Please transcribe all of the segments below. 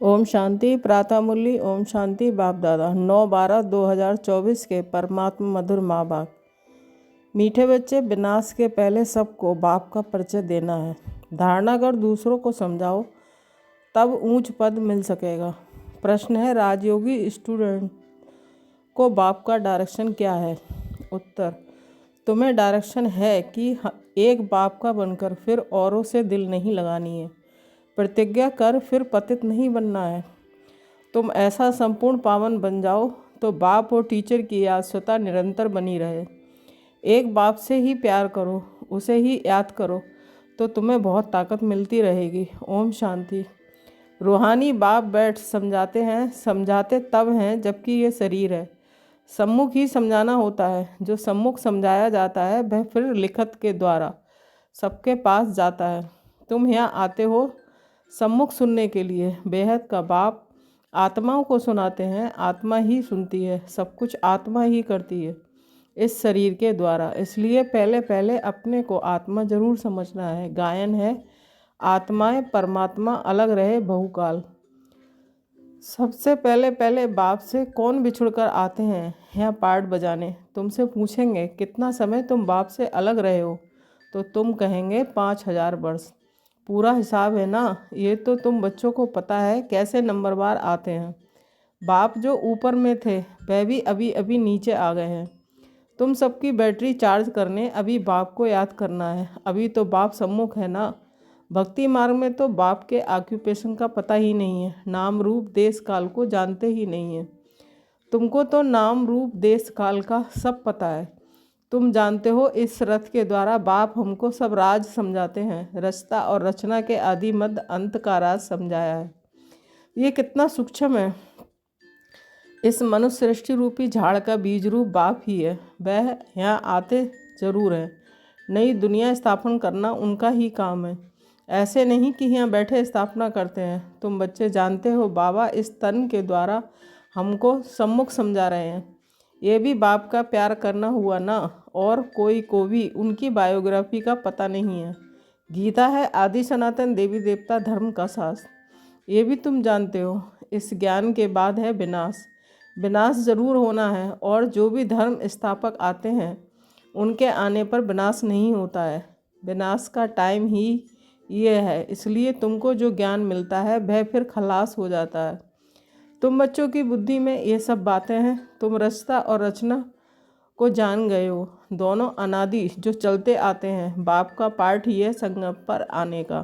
ओम शांति प्रातः मुरली। ओम शांति बाप दादा 9/12/2024 के परमात्मा मधुर माँ बाप। मीठे बच्चे, विनाश के पहले सबको बाप का परिचय देना है। धारणा कर दूसरों को समझाओ, तब ऊंच पद मिल सकेगा। प्रश्न है, राजयोगी स्टूडेंट को बाप का डायरेक्शन क्या है? उत्तर, तुम्हें डायरेक्शन है कि एक बाप का बनकर फिर औरों से दिल नहीं लगानी है। प्रतिज्ञा कर फिर पतित नहीं बनना है। तुम ऐसा संपूर्ण पावन बन जाओ तो बाप और टीचर की याद स्वतः निरंतर बनी रहे। एक बाप से ही प्यार करो, उसे ही याद करो तो तुम्हें बहुत ताकत मिलती रहेगी। ओम शांति। रूहानी बाप बैठ समझाते हैं, समझाते तब हैं जबकि ये शरीर है। सम्मुख ही समझाना होता है। जो सम्मुख समझाया जाता है वह फिर लिखत के द्वारा सबके पास जाता है। तुम यहाँ आते हो सम्मुख सुनने के लिए। बेहद का बाप आत्माओं को सुनाते हैं। आत्मा ही सुनती है, सब कुछ आत्मा ही करती है इस शरीर के द्वारा। इसलिए पहले पहले अपने को आत्मा जरूर समझना है। गायन है, आत्माएं परमात्मा अलग रहे बहुकाल। सबसे पहले पहले बाप से कौन बिछुड़कर आते हैं यहाँ पाठ बजाने। तुमसे पूछेंगे कितना समय तुम बाप से अलग रहे हो, तो तुम कहेंगे 5000 वर्ष। पूरा हिसाब है ना। ये तो तुम बच्चों को पता है कैसे नंबरवार आते हैं। बाप जो ऊपर में थे वह भी अभी अभी नीचे आ गए हैं। तुम सबकी बैटरी चार्ज करने अभी बाप को याद करना है। अभी तो बाप सम्मुख है ना। भक्ति मार्ग में तो बाप के ऑक्यूपेशन का पता ही नहीं है। नाम रूप देश काल को जानते ही नहीं है। तुमको तो नाम रूप देश काल का सब पता है। तुम जानते हो इस रथ के द्वारा बाप हमको सब राज समझाते हैं। रचता और रचना के आदि मध्य अंत का राज समझाया है। ये कितना सूक्ष्म है। इस मनुष्य सृष्टि रूपी झाड़ का बीज रूप बाप ही है। वह यहाँ आते जरूर हैं। नई दुनिया स्थापन करना उनका ही काम है। ऐसे नहीं कि यहाँ बैठे स्थापना करते हैं। तुम बच्चे जानते हो बाबा इस तन के द्वारा हमको सम्मुख समझा रहे हैं। ये भी बाप का प्यार करना हुआ ना। और कोई को भी उनकी बायोग्राफी का पता नहीं है। गीता है आदि सनातन देवी देवता धर्म का शास्त्र। ये भी तुम जानते हो। इस ज्ञान के बाद है विनाश। विनाश जरूर होना है। और जो भी धर्म स्थापक आते हैं उनके आने पर विनाश नहीं होता है। विनाश का टाइम ही ये है। इसलिए तुमको जो ज्ञान मिलता है वह फिर खलास हो जाता है। तुम बच्चों की बुद्धि में ये सब बातें हैं। तुम रचता और रचना को जान गए हो। दोनों अनादि जो चलते आते हैं। बाप का पार्ट ही है संगम पर आने का।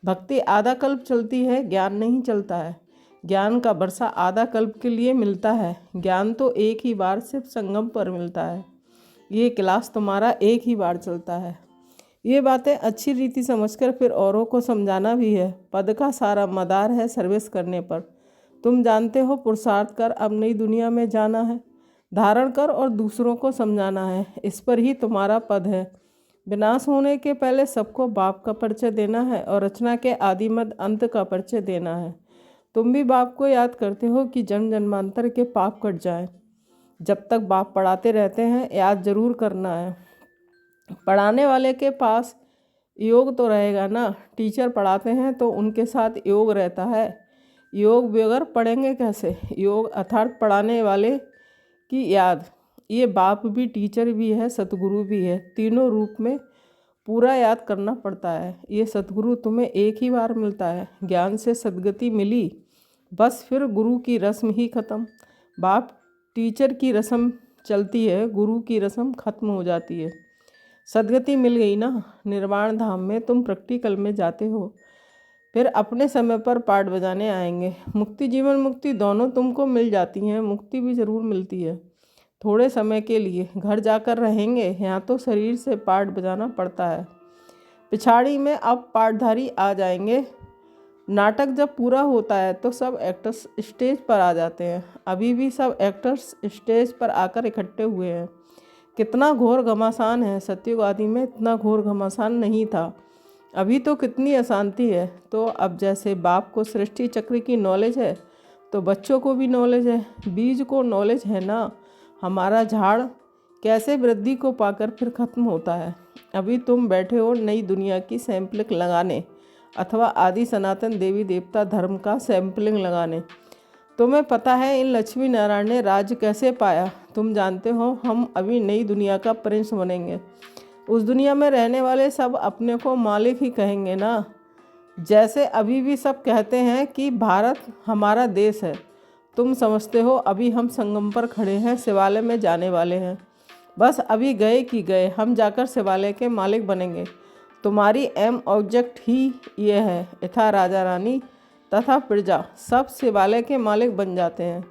भक्ति आधा कल्प चलती है, ज्ञान नहीं चलता है। ज्ञान का बरसा आधा कल्प के लिए मिलता है। ज्ञान तो एक ही बार सिर्फ संगम पर मिलता है। ये क्लास तुम्हारा एक ही बार चलता है। ये बातें अच्छी रीति समझकर फिर औरों को समझाना भी है। पद का सारा मदार है सर्विस करने पर। तुम जानते हो पुरुषार्थ कर अब नई दुनिया में जाना है। धारण कर और दूसरों को समझाना है। इस पर ही तुम्हारा पद है। विनाश होने के पहले सबको बाप का परिचय देना है और रचना के आदि मध्य अंत का परिचय देना है। तुम भी बाप को याद करते हो कि जन्म जन्मांतर के पाप कट जाए। जब तक बाप पढ़ाते रहते हैं याद जरूर करना है। पढ़ाने वाले के पास योग तो रहेगा ना। टीचर पढ़ाते हैं तो उनके साथ योग रहता है। योग बगैर पढ़ेंगे कैसे? योग अर्थात पढ़ाने वाले की याद। ये बाप भी टीचर भी है, सतगुरु भी है। तीनों रूप में पूरा याद करना पड़ता है। ये सतगुरु तुम्हें एक ही बार मिलता है। ज्ञान से सदगति मिली बस फिर गुरु की रस्म ही खत्म। बाप टीचर की रस्म चलती है, गुरु की रस्म खत्म हो जाती है। सदगति मिल गई ना। निर्वाण धाम में तुम प्रैक्टिकल में जाते हो। फिर अपने समय पर पाठ बजाने आएंगे। मुक्ति जीवन मुक्ति दोनों तुमको मिल जाती हैं। मुक्ति भी ज़रूर मिलती है थोड़े समय के लिए। घर जाकर रहेंगे। यहाँ तो शरीर से पाठ बजाना पड़ता है। पिछाड़ी में अब पाठधारी आ जाएंगे। नाटक जब पूरा होता है तो सब एक्टर्स स्टेज पर आ जाते हैं। अभी भी सब एक्टर्स स्टेज पर आकर इकट्ठे हुए हैं। कितना घोर घमासान है। सतयुग आदि में इतना घोर घमासान नहीं था। अभी तो कितनी अशांति है। तो अब जैसे बाप को सृष्टि चक्र की नॉलेज है तो बच्चों को भी नॉलेज है। बीज को नॉलेज है ना। हमारा झाड़ कैसे वृद्धि को पाकर फिर खत्म होता है। अभी तुम बैठे हो नई दुनिया की सैंपलिंग लगाने। अथवा आदि सनातन देवी देवता धर्म का सैंपलिंग लगाने। तुम्हें पता है इन लक्ष्मी नारायण ने राज्य कैसे पाया? तुम जानते हो हम अभी नई दुनिया का प्रिंस बनेंगे। उस दुनिया में रहने वाले सब अपने को मालिक ही कहेंगे ना। जैसे अभी भी सब कहते हैं कि भारत हमारा देश है। तुम समझते हो अभी हम संगम पर खड़े हैं, शिवालय में जाने वाले हैं। बस अभी गए कि गए, हम जाकर शिवालय के मालिक बनेंगे। तुम्हारी एम ऑब्जेक्ट ही ये है। यथा राजा रानी तथा प्रजा सब शिवालय के मालिक बन जाते हैं।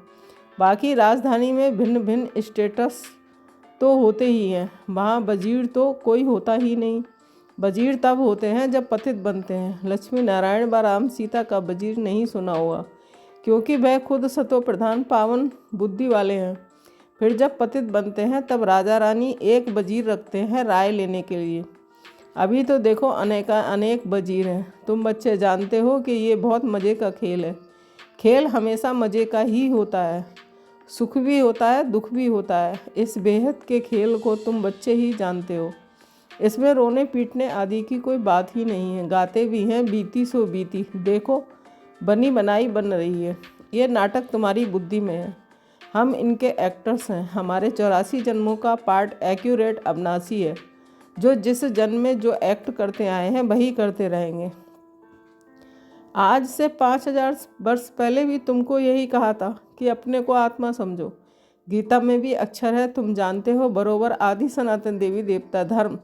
बाकी राजधानी में भिन्न भिन्न स्टेटस तो होते ही हैं। वहाँ वजीर तो कोई होता ही नहीं। वजीर तब होते हैं जब पतित बनते हैं। लक्ष्मी नारायण व राम सीता का वजीर नहीं सुना होगा, क्योंकि वह खुद सतो प्रधान पावन बुद्धि वाले हैं। फिर जब पतित बनते हैं तब राजा रानी एक वजीर रखते हैं राय लेने के लिए। अभी तो देखो अनेक वजीर हैं। तुम बच्चे जानते हो कि ये बहुत मज़े का खेल है। खेल हमेशा मज़े का ही होता है, सुख भी होता है, दुख भी होता है। इस बेहद के खेल को तुम बच्चे ही जानते हो। इसमें रोने पीटने आदि की कोई बात ही नहीं है। गाते भी हैं बीती सो बीती, देखो बनी बनाई बन रही है। ये नाटक तुम्हारी बुद्धि में है, हम इनके एक्टर्स हैं। हमारे 84 जन्मों का पार्ट एक्यूरेट अविनाशी है। जो जिस जन्म में जो एक्ट करते आए हैं वही करते रहेंगे। आज से 5000 वर्ष पहले भी तुमको यही कहा था कि अपने को आत्मा समझो। गीता में भी अक्षर है, तुम जानते हो। बरोबर आदि सनातन देवी देवता धर्म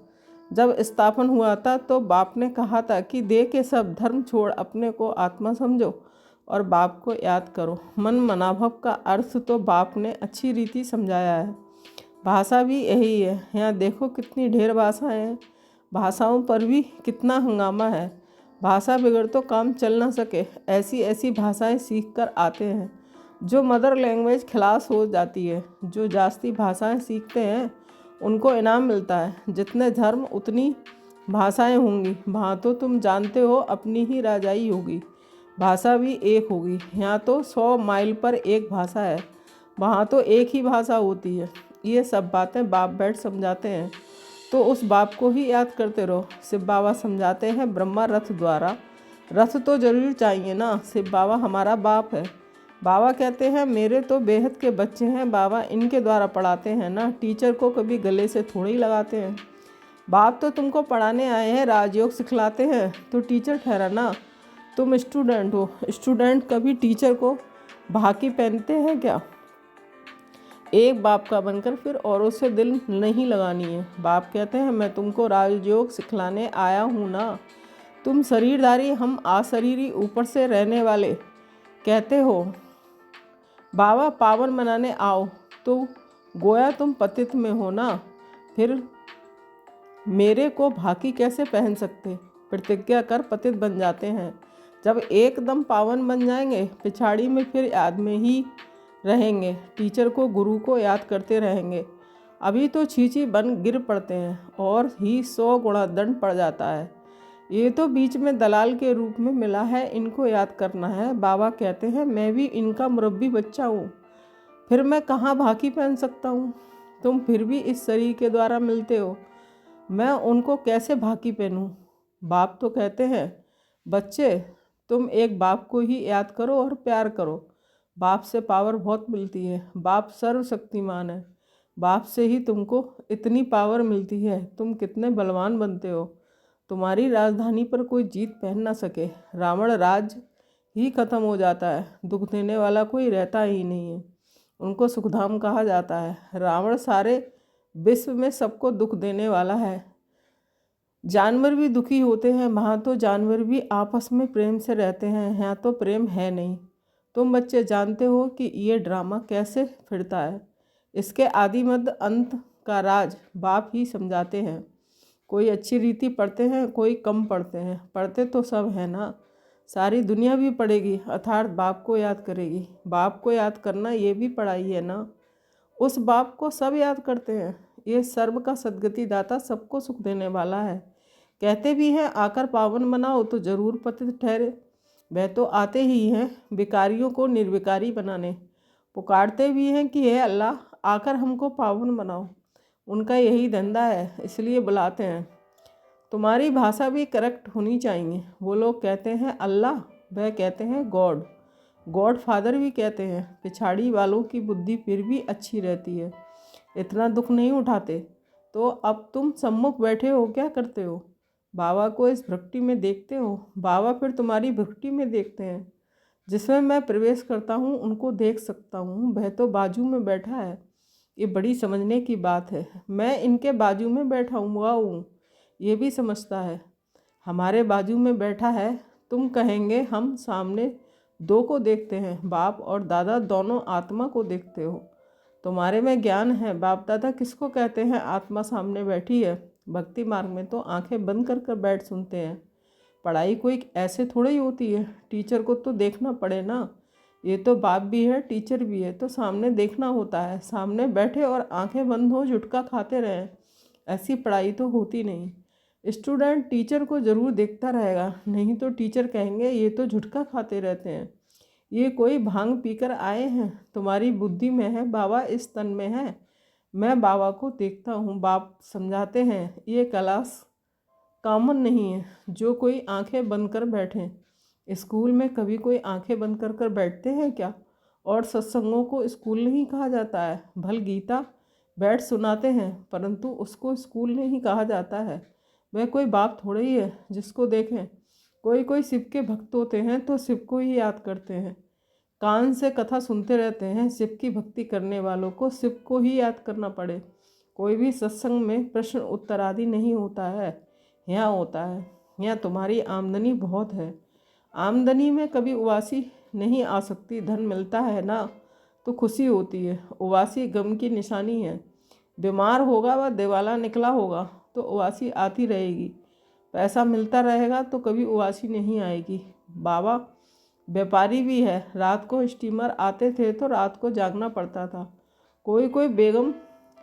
जब स्थापन हुआ था तो बाप ने कहा था कि दे के सब धर्म छोड़ अपने को आत्मा समझो और बाप को याद करो। मन मनाभव का अर्थ तो बाप ने अच्छी रीति समझाया है। भाषा भी यही है। यहाँ देखो कितनी ढेर भाषाएं हैं, भाषाओं पर भी कितना हंगामा है। भाषा बिगड़ तो काम चल ना सके, ऐसी ऐसी भाषाएं सीख कर आते हैं जो मदर लैंग्वेज खलास हो जाती है। जो जास्ती भाषाएं सीखते हैं उनको इनाम मिलता है। जितने धर्म उतनी भाषाएं होंगी। वहाँ तो तुम जानते हो अपनी ही राजाई होगी, भाषा भी एक होगी। यहाँ तो 100 माइल पर एक भाषा है, वहाँ तो एक ही भाषा होती है। ये सब बातें बाप बैठ समझाते हैं तो उस बाप को ही याद करते रहो। शिव बाबा समझाते हैं ब्रह्मा रथ द्वारा। रथ तो जरूर चाहिए ना, शिव बाबा हमारा बाप है। बाबा कहते हैं मेरे तो बेहद के बच्चे हैं, बाबा इनके द्वारा पढ़ाते हैं ना। टीचर को कभी गले से थोड़ी लगाते हैं। बाप तो तुमको पढ़ाने आए हैं, राजयोग सिखलाते हैं तो टीचर ठहरा ना। तुम स्टूडेंट हो, स्टूडेंट कभी टीचर को भाकी पहनते हैं क्या? एक बाप का बनकर फिर औरों से दिल नहीं लगानी है। बाप कहते हैं मैं तुमको राजयोग सिखलाने आया हूँ ना। तुम शरीरधारी, हम आशरीरी, ऊपर से रहने वाले। कहते हो बाबा पावन बनाने आओ, तो गोया तुम पतित में हो ना। फिर मेरे को भाकी कैसे पहन सकते? प्रतिज्ञा कर पतित बन जाते हैं। जब एकदम पावन बन जाएंगे पिछाड़ी में फिर याद में ही रहेंगे। टीचर को गुरु को याद करते रहेंगे। अभी तो छींची बन गिर पड़ते हैं और ही 100 गुणा दंड पड़ जाता है। ये तो बीच में दलाल के रूप में मिला है, इनको याद करना है। बाबा कहते हैं मैं भी इनका मुरब्बी बच्चा हूँ, फिर मैं कहाँ भाकी पहन सकता हूँ? तुम फिर भी इस शरीर के द्वारा मिलते हो, मैं उनको कैसे भाकी पहनूँ? बाप तो कहते हैं बच्चे तुम एक बाप को ही याद करो और प्यार करो। बाप से पावर बहुत मिलती है। बाप सर्वशक्तिमान है। बाप से ही तुमको इतनी पावर मिलती है। तुम कितने बलवान बनते हो। तुम्हारी राजधानी पर कोई जीत पहन ना सके। रावण राज ही खत्म हो जाता है, दुख देने वाला कोई रहता ही नहीं है। उनको सुखधाम कहा जाता है। रावण सारे विश्व में सबको दुख देने वाला है। जानवर भी दुखी होते हैं, वहाँ तो जानवर भी आपस में प्रेम से रहते हैं। यहाँ तो प्रेम है नहीं। तुम बच्चे जानते हो कि ये ड्रामा कैसे फिरता है। इसके आदि मध्य अंत का राज बाप ही समझाते हैं। कोई अच्छी रीति पढ़ते हैं, कोई कम पढ़ते हैं। पढ़ते तो सब है ना, सारी दुनिया भी पढ़ेगी, अर्थात बाप को याद करेगी। बाप को याद करना ये भी पढ़ाई है ना। उस बाप को सब याद करते हैं। ये सर्व का सद्गति दाता, सबको सुख देने वाला है। कहते भी हैं आकर पावन बनाओ तो जरूर पतित ठहरे। वह तो आते ही हैं विकारियों को निर्विकारी बनाने। पुकारते भी हैं कि हे अल्लाह आकर हमको पावन बनाओ। उनका यही धंधा है, इसलिए बुलाते हैं। तुम्हारी भाषा भी करेक्ट होनी चाहिए। वो लोग कहते हैं अल्लाह, वह कहते हैं गॉड, गॉड फादर भी कहते हैं। पिछाड़ी वालों की बुद्धि फिर भी अच्छी रहती है, इतना दुख नहीं उठाते। तो अब तुम सम्मुख बैठे हो, क्या करते हो? बाबा को इस भ्रकुटी में देखते हो, बाबा फिर तुम्हारी भ्रकुटी में देखते हैं। जिसमें मैं प्रवेश करता हूँ उनको देख सकता हूँ, वह तो बाजू में बैठा है। ये बड़ी समझने की बात है। मैं इनके बाजू में बैठा हुआ हूँ, ये भी समझता है। हमारे बाजू में बैठा है। तुम कहेंगे हम सामने दो को देखते हैं, बाप और दादा दोनों आत्मा को देखते हो। तुम्हारे में ज्ञान है। बाप दादा किसको कहते हैं? आत्मा सामने बैठी है। भक्ति मार्ग में तो आंखें बंद कर कर बैठ सुनते हैं। पढ़ाई कोई ऐसे थोड़ी ही होती है, टीचर को तो देखना पड़े ना। ये तो बाप भी है, टीचर भी है, तो सामने देखना होता है। सामने बैठे और आंखें बंद हो झुटका खाते रहें, ऐसी पढ़ाई तो होती नहीं। स्टूडेंट टीचर को ज़रूर देखता रहेगा, नहीं तो टीचर कहेंगे ये तो झुटका खाते रहते हैं, ये कोई भांग पीकर आए हैं। तुम्हारी बुद्धि में है, बाबा इस तन में है। मैं बाबा को देखता हूँ। बाप समझाते हैं ये क्लास कॉमन नहीं है जो कोई आंखें बंद कर बैठें। स्कूल में कभी कोई आंखें बंद कर कर बैठते हैं क्या? और सत्संगों को स्कूल नहीं कहा जाता है। भल गीता बैठ सुनाते हैं, परंतु उसको स्कूल नहीं कहा जाता है। वह कोई बाप थोड़ा ही है जिसको देखें। कोई कोई शिव के भक्त होते हैं तो शिव को ही याद करते हैं, कान से कथा सुनते रहते हैं। शिव की भक्ति करने वालों को शिव को ही याद करना पड़े। कोई भी सत्संग में प्रश्न उत्तर आदि नहीं होता है, यहाँ होता है। यहाँ तुम्हारी आमदनी बहुत है, आमदनी में कभी उबासी नहीं आ सकती। धन मिलता है ना तो खुशी होती है, उबासी गम की निशानी है। बीमार होगा व दिवाला निकला होगा तो उबासी आती रहेगी। पैसा मिलता रहेगा तो कभी उबासी नहीं आएगी। बाबा व्यापारी भी है। रात को स्टीमर आते थे तो रात को जागना पड़ता था। कोई कोई बेगम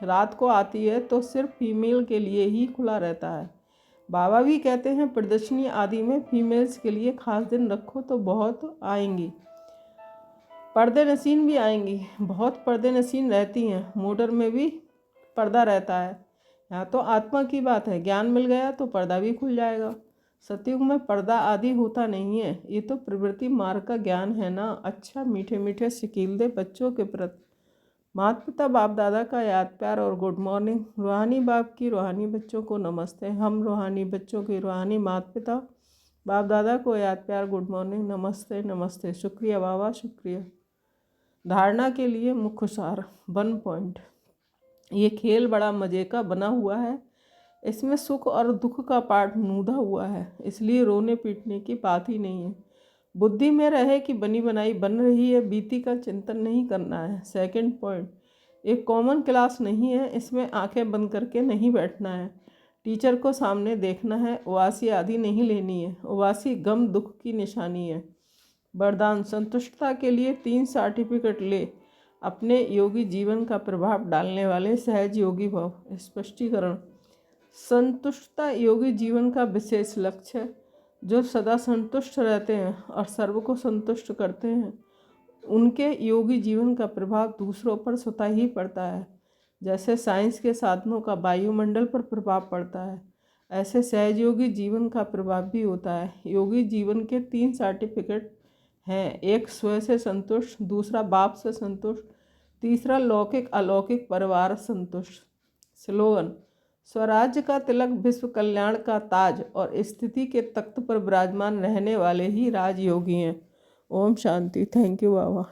रात को आती है तो सिर्फ फीमेल के लिए ही खुला रहता है। बाबा भी कहते हैं प्रदर्शनी आदि में फीमेल्स के लिए खास दिन रखो तो बहुत आएंगी। पर्दे नसीन भी आएंगी, बहुत पर्दे नसीन रहती हैं। मोटर में भी पर्दा रहता है। यहाँ तो आत्मा की बात है, ज्ञान मिल गया तो पर्दा भी खुल जाएगा। सतयुग में पर्दा आदि होता नहीं है, ये तो प्रवृत्ति मार्ग का ज्ञान है ना। अच्छा मीठे मीठे सिकीलदे बच्चों के प्रति माता पिता बाप दादा का याद प्यार और गुड मॉर्निंग। रूहानी बाप की रूहानी बच्चों को नमस्ते। हम रूहानी बच्चों की रूहानी माता पिता बाप दादा को याद प्यार गुड मॉर्निंग, नमस्ते नमस्ते। शुक्रिया बाबा, शुक्रिया। धारणा के लिए मुख्य सार 1 पॉइंट। ये खेल बड़ा मज़े का बना हुआ है, इसमें सुख और दुख का पाठ नूधा हुआ है, इसलिए रोने पीटने की बात ही नहीं है। बुद्धि में रहे कि बनी बनाई बन रही है, बीती का चिंतन नहीं करना है। 2 पॉइंट, एक कॉमन क्लास नहीं है, इसमें आंखें बंद करके नहीं बैठना है। टीचर को सामने देखना है, उबासी आदि नहीं लेनी है। उबासी गम दुख की निशानी है। वरदान, संतुष्टता के लिए 3 सर्टिफिकेट ले। अपने योगी जीवन का प्रभाव डालने वाले सहज योगी भव। स्पष्टीकरण, संतुष्टता योगी जीवन का विशेष लक्ष्य है। जो सदा संतुष्ट रहते हैं और सर्व को संतुष्ट करते हैं, उनके योगी जीवन का प्रभाव दूसरों पर स्वतः ही पड़ता है। जैसे साइंस के साधनों का वायुमंडल पर प्रभाव पड़ता है, ऐसे सहजयोगी जीवन का प्रभाव भी होता है। योगी जीवन के 3 सर्टिफिकेट हैं, एक स्वयं से संतुष्ट, दूसरा बाप से संतुष्ट, तीसरा लौकिक अलौकिक परिवार संतुष्ट। स्लोगन, स्वराज्य का तिलक, विश्व कल्याण का ताज और स्थिति के तख्त पर विराजमान रहने वाले ही राजयोगी हैं। ओम शांति। Thank you Baba.